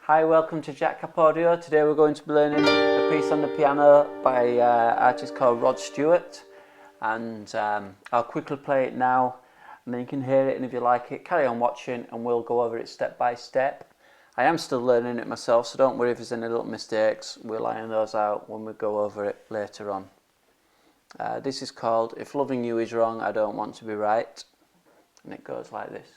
Hi, welcome to Jack Cap Audio. Today we're going to be learning a piece on the piano by an artist called Rod Stewart, and I'll quickly play it now and then you can hear it, and if you like it carry on watching and we'll go over it step by step. I am still learning it myself, so don't worry if there's any little mistakes, we'll iron those out when we go over it later on. This is called If Loving You Is Wrong, I Don't Want to Be Right, and it goes like this.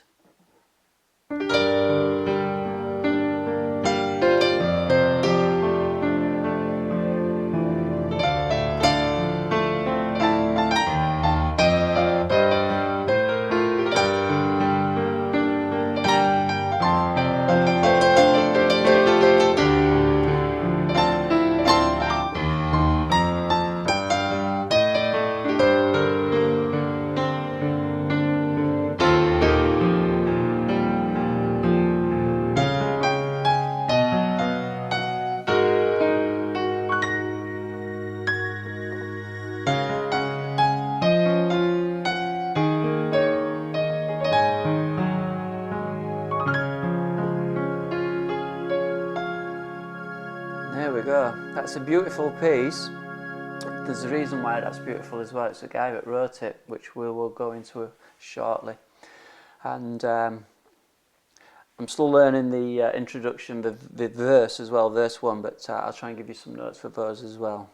There we go, that's a beautiful piece. There's a reason why that's beautiful as well. It's the guy that wrote it, which we will go into shortly. And I'm still learning the introduction, the verse as well, verse 1, but I'll try and give you some notes for those as well.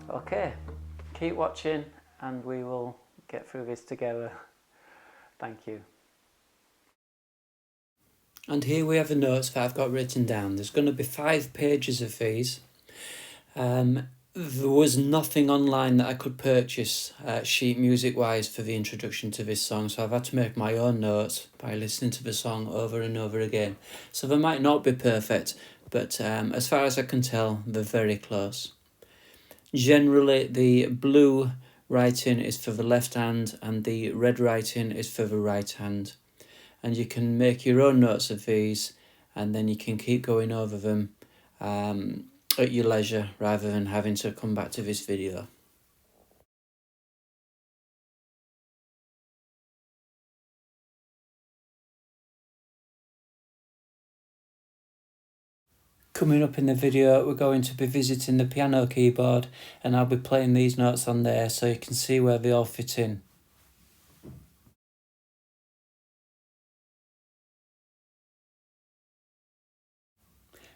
Okay, keep watching and we will get through this together. Thank you. And here we have the notes that I've got written down. There's going to be 5 pages of these. There was nothing online that I could purchase sheet music wise for the introduction to this song, so I've had to make my own notes by listening to the song over and over again. So they might not be perfect, but as far as I can tell, they're very close. Generally, the blue writing is for the left hand and the red writing is for the right hand. And you can make your own notes of these and then you can keep going over them at your leisure rather than having to come back to this video. Coming up in the video, we're going to be visiting the piano keyboard and I'll be playing these notes on there so you can see where they all fit in.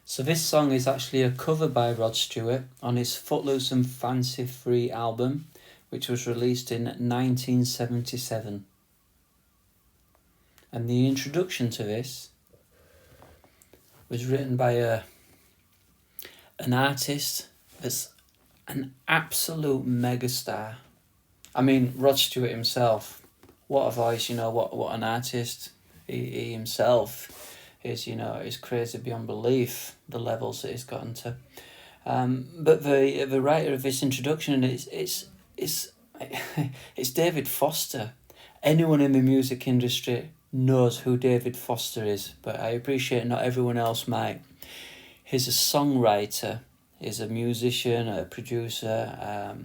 So this song is actually a cover by Rod Stewart on his Footloose and Fancy Free album, which was released in 1977. And the introduction to this was written by an artist that's an absolute megastar. I mean, Rod Stewart himself, what a voice, you know, what an artist. He himself is, you know, is crazy beyond belief, the levels that he's gotten to. But the writer of this introduction it's David Foster. Anyone in the music industry knows who David Foster is, but I appreciate not everyone else might. He's a songwriter, he's a musician, a producer.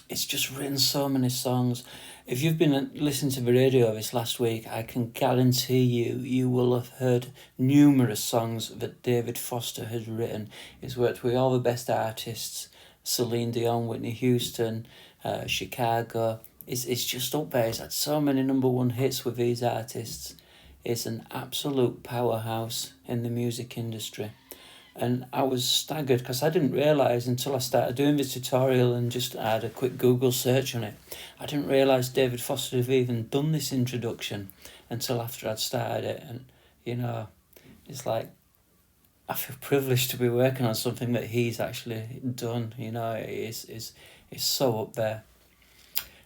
It's just written so many songs. If you've been listening to the radio this last week, I can guarantee you will have heard numerous songs that David Foster has written. He's worked with all the best artists, Celine Dion, Whitney Houston, Chicago. It's just up there. He's had so many #1 hits with these artists. It's an absolute powerhouse in the music industry. And I was staggered because I didn't realise until I started doing this tutorial and just had a quick Google search on it. I didn't realise David Foster had even done this introduction until after I'd started it. And, you know, it's like, I feel privileged to be working on something that he's actually done. You know, it's so up there.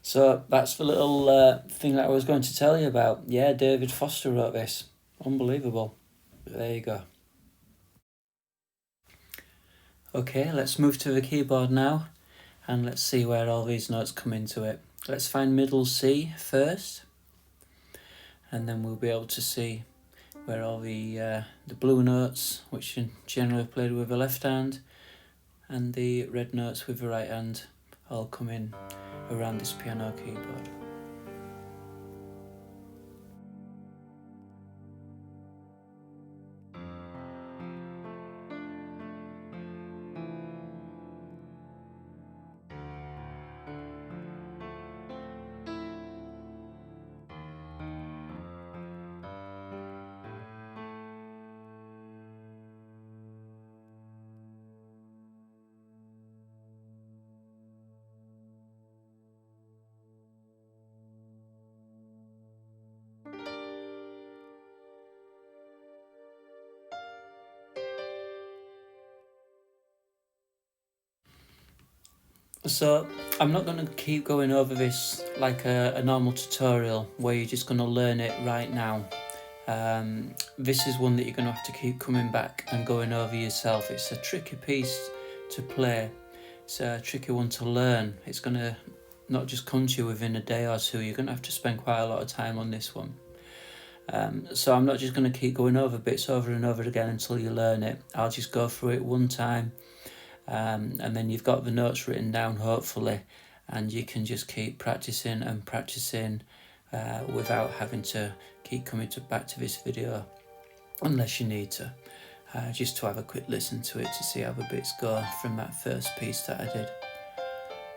So that's the little thing that I was going to tell you about. Yeah, David Foster wrote this. Unbelievable. There you go. Okay, let's move to the keyboard now and let's see where all these notes come into it. Let's find middle C first, and then we'll be able to see where all the blue notes, which are generally played with the left hand, and the red notes with the right hand all come in around this piano keyboard. So I'm not going to keep going over this like a normal tutorial where you're just going to learn it right now. This is one that you're going to have to keep coming back and going over yourself. It's a tricky piece to play. It's a tricky one to learn. It's going to not just come to you within a day or two. You're going to have to spend quite a lot of time on this one. So I'm not just going to keep going over bits over and over again until you learn it. I'll just go through it one time. And then you've got the notes written down, hopefully, and you can just keep practicing and practicing without having to keep coming back to this video unless you need to, just to have a quick listen to it to see how the bits go from that first piece that I did.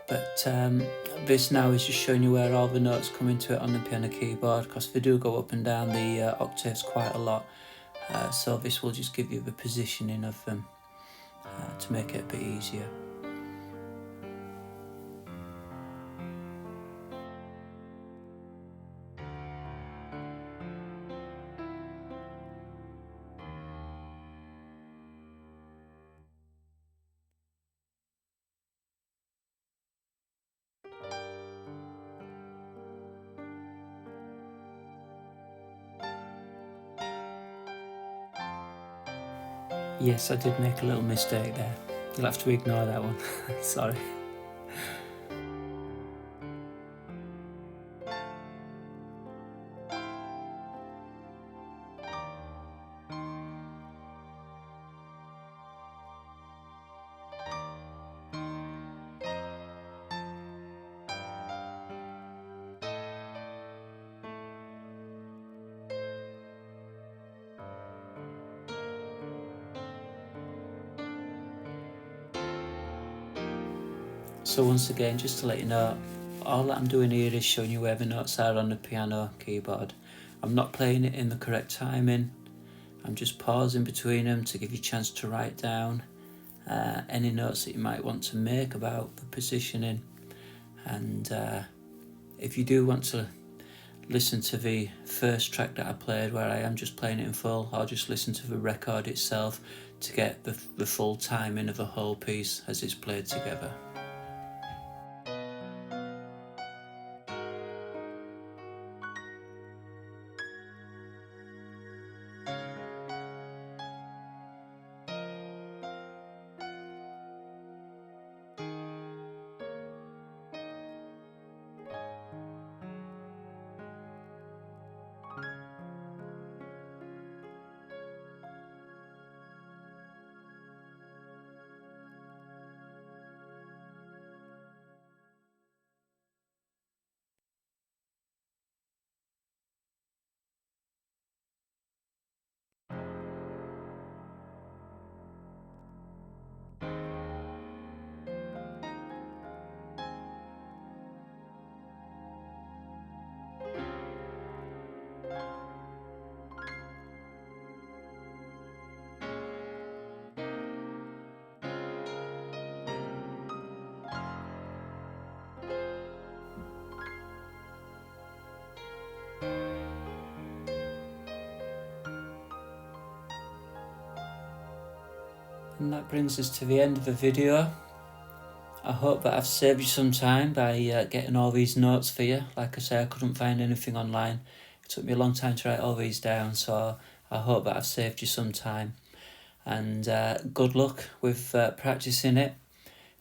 But this now is just showing you where all the notes come into it on the piano keyboard, because they do go up and down the octaves quite a lot, so this will just give you the positioning of them to make it a bit easier. Yes, I did make a little mistake there. You'll have to ignore that one. Sorry. So once again, just to let you know, all that I'm doing here is showing you where the notes are on the piano keyboard. I'm not playing it in the correct timing. I'm just pausing between them to give you a chance to write down any notes that you might want to make about the positioning. And if you do want to listen to the first track that I played where I am just playing it in full, I'll just listen to the record itself to get the full timing of the whole piece as it's played together. And that brings us to the end of the video. I hope that I've saved you some time by getting all these notes for you. Like I say, I couldn't find anything online. It took me a long time to write all these down, so I hope that I've saved you some time. and good luck with practicing it.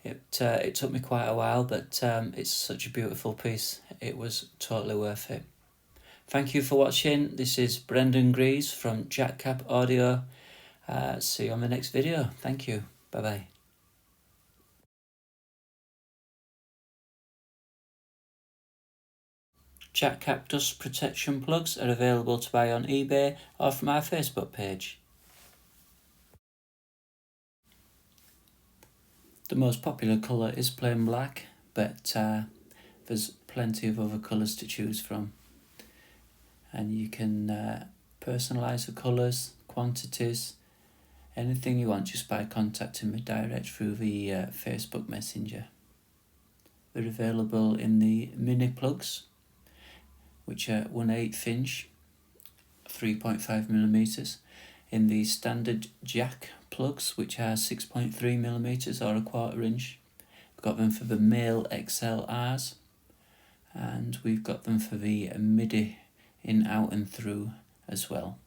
It took me quite a while, but it's such a beautiful piece. It was totally worth it. Thank you for watching. This is Brendan Greaves from Jackcap Audio. See you on the next video. Thank you. Bye-bye. Jackcap dust protection plugs are available to buy on eBay or from our Facebook page. The most popular colour is plain black, but there's plenty of other colours to choose from. And you can personalise the colours, quantities, anything you want just by contacting me direct through the Facebook Messenger. They're available in the mini plugs, which are 1/8 inch, 3.5mm, in the standard jack plugs, which are 6.3mm or 1/4 inch. We've got them for the male XLRs, and we've got them for the MIDI in, out and through as well.